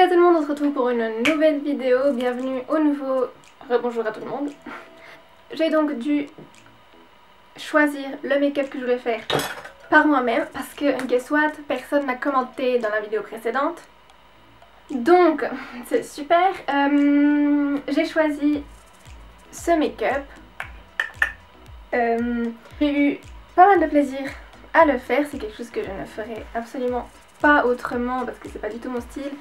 Hello tout le monde, on se retrouve pour une nouvelle vidéo, bienvenue au nouveau... Rebonjour à tout le monde. J'ai donc dû choisir le make-up que je voulais faire par moi-même parce que, guess what, personne n'a commenté dans la vidéo précédente. Donc, c'est super. J'ai choisi ce make-up. J'ai eu pas mal de plaisir à le faire, c'est quelque chose que je ne ferai absolument pas autrement parce que c'est pas du tout mon style.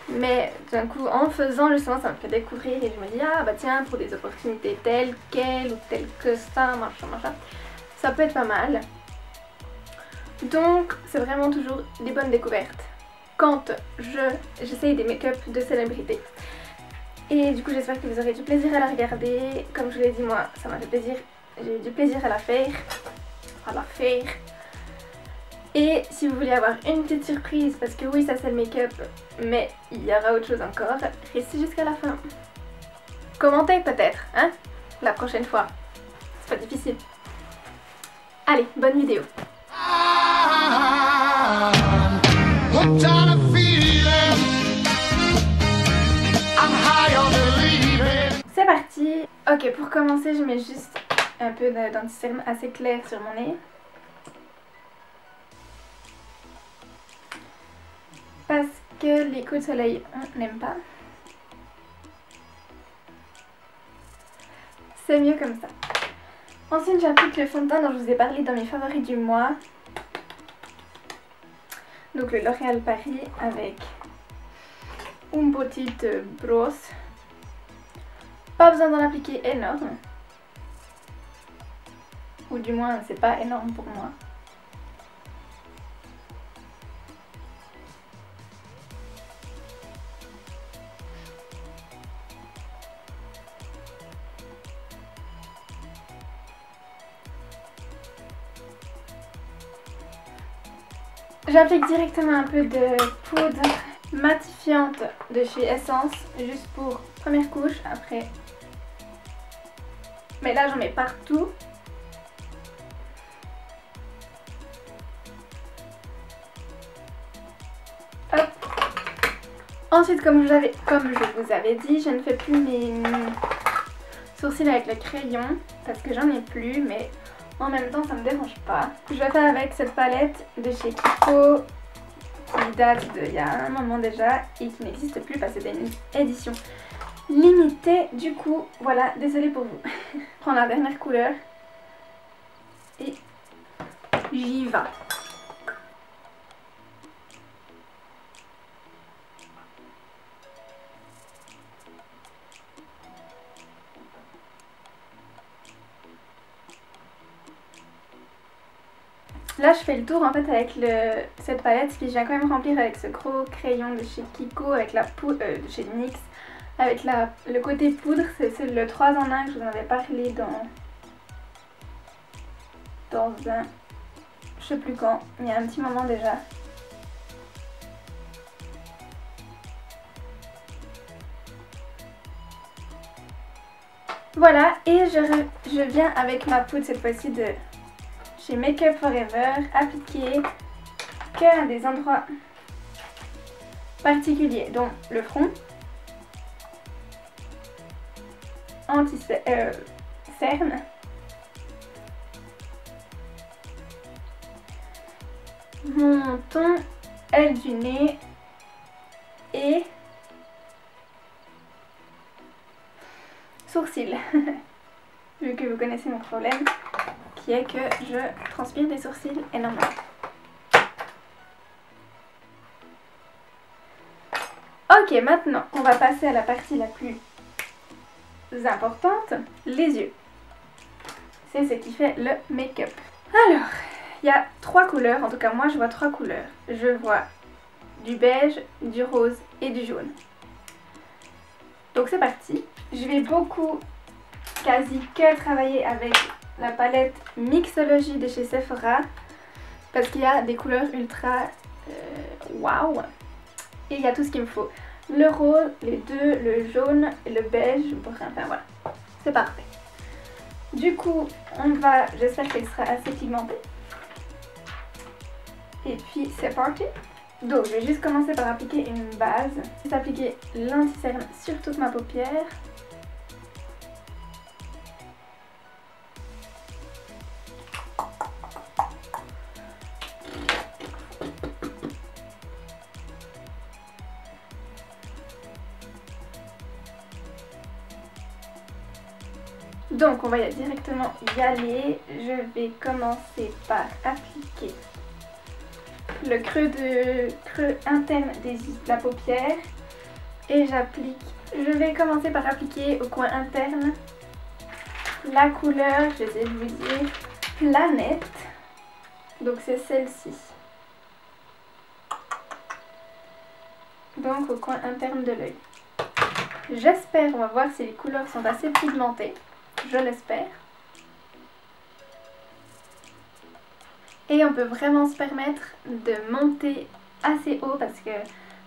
Mais d'un coup, en faisant justement, ça me fait découvrir et je me dis ah bah tiens, pour des opportunités telles quelles ou telles que ça, machin, ça peut être pas mal. Donc c'est vraiment toujours des bonnes découvertes quand j'essaye des make-up de célébrités. Et du coup j'espère que vous aurez du plaisir à la regarder. Comme je vous l'ai dit, moi ça m'a fait plaisir, j'ai eu du plaisir à la faire. Et si vous voulez avoir une petite surprise, parce que oui ça c'est le make-up, mais il y aura autre chose encore, restez jusqu'à la fin. Commentez peut-être, hein, la prochaine fois. C'est pas difficile. Allez, bonne vidéo. C'est parti. Ok, pour commencer je mets juste un peu d'anti-cerne assez clair sur mon nez. Parce que les coups de soleil, on n'aime pas. C'est mieux comme ça. Ensuite, j'applique le fond de teint dont je vous ai parlé dans mes favoris du mois. Donc le L'Oréal Paris avec une petite brosse. Pas besoin d'en appliquer énorme. Ou du moins, c'est pas énorme pour moi. J'applique directement un peu de poudre matifiante de chez Essence, juste pour première couche, après. Mais là j'en mets partout. Hop. Ensuite, comme je vous avais dit, je ne fais plus mes sourcils avec le crayon parce que j'en ai plus, mais en même temps ça me dérange pas. Je vais faire avec cette palette de chez Kiko qui date d'il y a un moment déjà et qui n'existe plus parce que c'était une édition limitée. Du coup voilà, désolée pour vous. Je prends la dernière couleur et j'y vais. Là je fais le tour en fait avec cette palette qui vient quand même remplir avec ce gros crayon de chez Kiko, avec la poudre de chez NYX, avec le côté poudre, c'est le 3 en 1 que je vous en avais parlé dans un, je sais plus quand, il y a un petit moment déjà. Voilà, et je viens avec ma poudre cette fois-ci de chez Make Up Forever, appliquée qu'à des endroits particuliers, dont le front, anti-cerne, mon menton, aile du nez et sourcils. Vu que vous connaissez mon problème, qui est que je transpire des sourcils énormément. Ok, maintenant on va passer à la partie la plus importante, les yeux. C'est ce qui fait le make-up. Alors, il y a 3 couleurs, en tout cas moi je vois 3 couleurs. Je vois du beige, du rose et du jaune. Donc c'est parti. Je vais beaucoup, quasi que travailler avec la palette Mixology de chez Sephora parce qu'il y a des couleurs ultra waouh, et il y a tout ce qu'il me faut, le rose, les deux, le jaune et le beige, enfin voilà, c'est parfait. Du coup j'espère qu'elle sera assez pigmentée et puis c'est parti. Donc je vais juste commencer par appliquer une base. Juste appliquer l'anti-cerne sur toute ma paupière. Donc on va directement y aller. Je vais commencer par appliquer le creux interne de la paupière. Et je vais commencer par appliquer au coin interne la couleur, je vais vous dire, Planète. Donc c'est celle-ci. Donc au coin interne de l'œil. J'espère, on va voir si les couleurs sont assez pigmentées. Je l'espère. Et on peut vraiment se permettre de monter assez haut parce que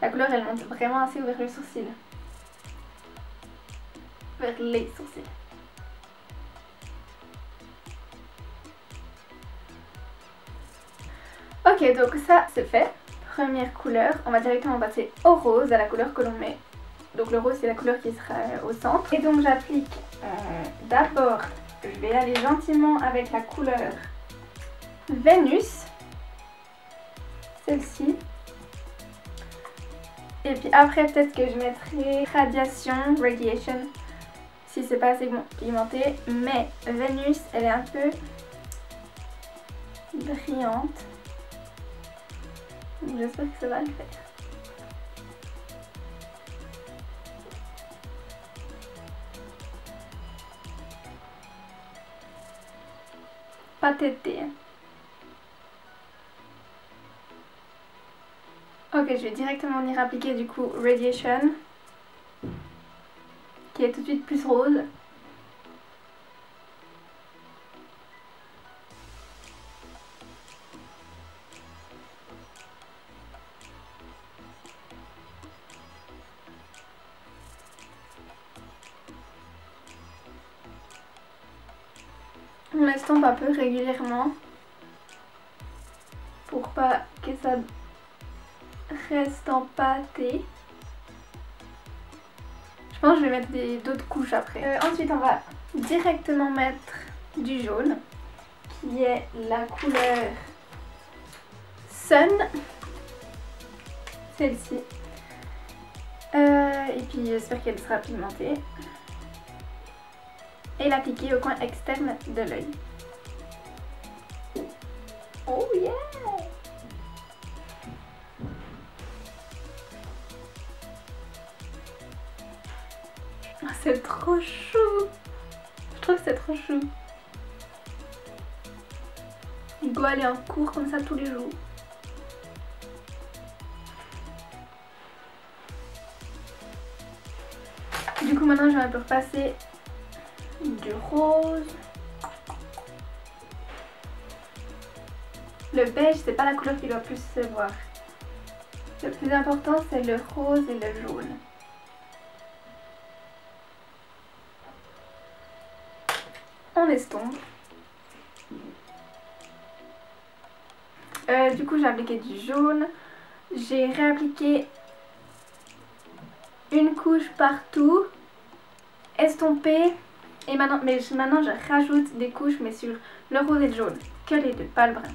la couleur elle monte vraiment assez haut vers le sourcil. Vers les sourcils. Ok, donc ça c'est fait. Première couleur, on va directement passer au rose, à la couleur que l'on met. Donc le rose c'est la couleur qui sera au centre. Et donc j'applique d'abord, je vais aller gentiment avec la couleur Vénus, celle-ci. Et puis après peut-être que je mettrai Radiation, si c'est pas assez pigmenté. Mais Vénus elle est un peu brillante. Donc j'espère que ça va le faire. Pas tété. Ok, je vais directement venir appliquer du coup Radiation, qui est tout de suite plus rose. On l'estompe un peu régulièrement pour pas que ça reste empâté. Je pense que je vais mettre d'autres couches après. Ensuite on va directement mettre du jaune qui est la couleur Sun, celle-ci. Et puis j'espère qu'elle sera pigmentée. Et l'appliquer au coin externe de l'œil. Oh yeah! Oh, c'est trop chou! Je trouve que c'est trop chou. Il doit aller en cours comme ça tous les jours. Du coup maintenant je vais un peu repasser du rose. Le beige c'est pas la couleur qui doit plus se voir. Le plus important c'est le rose et le jaune. On estompe. Du coup j'ai appliqué du jaune. J'ai réappliqué une couche partout. Estompé. Et maintenant, je rajoute des couches mais sur le rose et le jaune. Que les deux, pas le brun.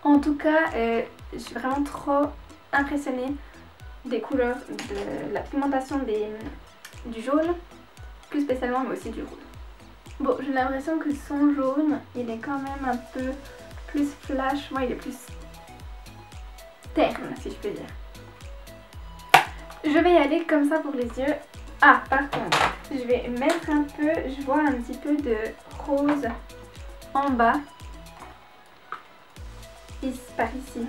En tout cas, je suis vraiment trop impressionnée des couleurs, de la pigmentation du jaune. Plus spécialement, mais aussi du rouge. Bon, j'ai l'impression que son jaune, il est quand même un peu plus flash. Moi, il est plus terne, si je peux dire. Je vais y aller comme ça pour les yeux. Ah, par contre, je vais mettre un peu, je vois un petit peu de rose en bas. Par ici.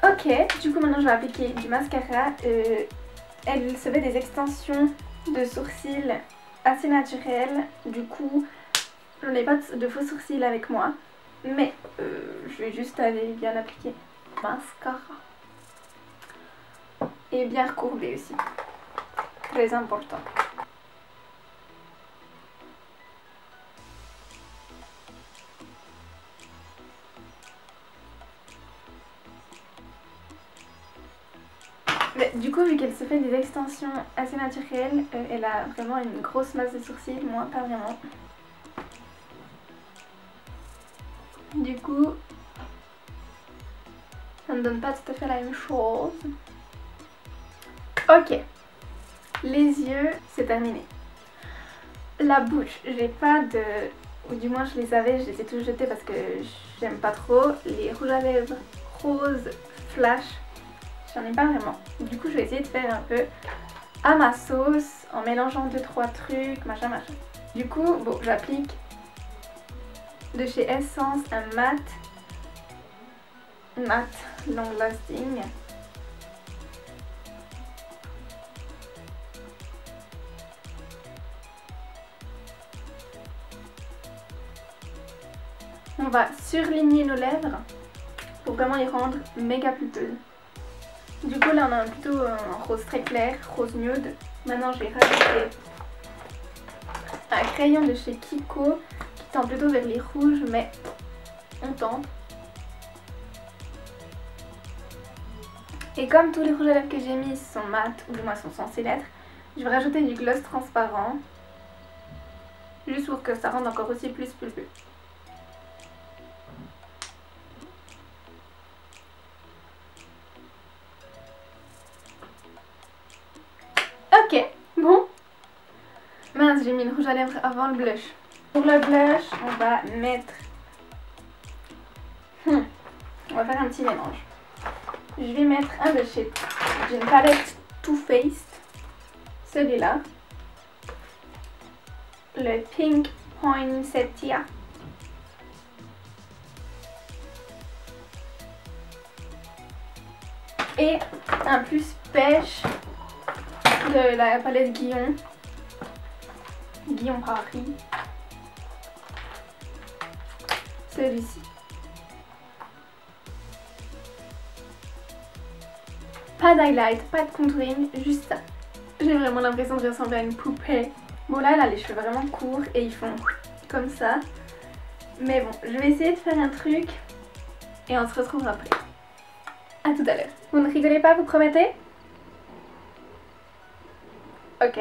Ok, du coup maintenant je vais appliquer du mascara. Elle se fait des extensions de sourcils assez naturelles. Du coup, je n'ai pas de faux sourcils avec moi. Mais je vais juste aller bien appliquer mascara. Et bien recourber aussi. Très important. du coup, vu qu'elle se fait des extensions assez naturelles, elle a vraiment une grosse masse de sourcils, moi pas vraiment. Du coup, ça ne donne pas tout à fait la même chose. Ok, les yeux, c'est terminé. La bouche, j'ai pas de... ou du moins je les avais, je les ai tous jetés parce que j'aime pas trop. Les rouges à lèvres rose flash, j'en ai pas vraiment. Du coup je vais essayer de faire un peu à ma sauce en mélangeant 2-3 trucs, machin machin. Du coup, bon, j'applique de chez Essence un mat long lasting. On va surligner nos lèvres pour vraiment les rendre méga pulpeuses. Du coup là on a plutôt un rose très clair, rose nude. Maintenant je vais rajouter un crayon de chez Kiko qui tend plutôt vers les rouges, mais on tente. Et comme tous les rouges à lèvres que j'ai mis sont mat, ou du moins sont censés l'être, je vais rajouter du gloss transparent juste pour que ça rende encore aussi plus pulpeux. Ok, bon. Mince, j'ai mis le rouge à lèvres avant le blush. Pour le blush, on va mettre... On va faire un petit mélange. Je vais mettre un de chez... d'une palette Too Faced. Celui-là. Le Pink Poinsettia. Et un plus pêche de la palette Guillaume Paris, celui-ci. Pas d'highlight, pas de contouring, juste ça. J'ai vraiment l'impression de ressembler à une poupée. Bon là, elle a les cheveux vraiment courts et ils font comme ça. Mais bon, je vais essayer de faire un truc et on se retrouve après. A tout à l'heure. Vous ne rigolez pas, vous promettez? Ok.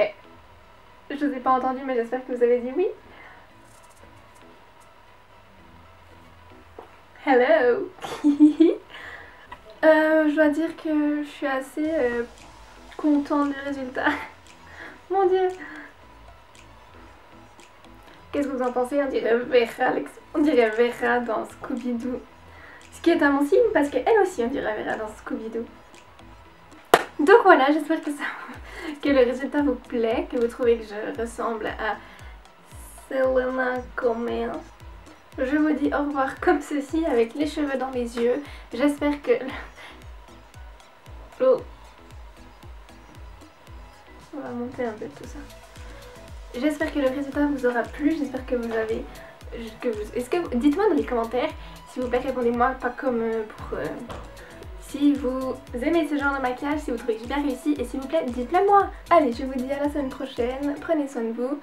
Je vous ai pas entendu, mais j'espère que vous avez dit oui. Hello. Je dois dire que je suis assez contente du résultat. Mon dieu. Qu'est-ce que vous en pensez? On dirait Vera, on dirait Vera dans Scooby-Doo. Ce qui est un bon signe parce qu'elle aussi on dirait Vera dans Scooby-Doo. Donc voilà, j'espère que que le résultat vous plaît, que vous trouvez que je ressemble à Selena Gomez. Je vous dis au revoir comme ceci, avec les cheveux dans les yeux. J'espère que... Oh. On va monter un peu tout ça. J'espère que le résultat vous aura plu, j'espère que vous avez... Dites-moi dans les commentaires, s'il vous plaît, répondez-moi pas comme pour... Si vous aimez ce genre de maquillage, si vous trouvez que j'ai bien réussi, et s'il vous plaît, dites-le moi. Allez, je vous dis à la semaine prochaine, prenez soin de vous,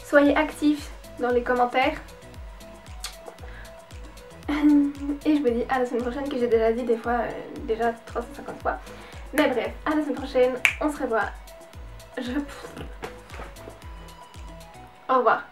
soyez actifs dans les commentaires, et je vous dis à la semaine prochaine, que j'ai déjà dit des fois, déjà 350 fois. Mais bref, à la semaine prochaine, on se revoit. Au revoir.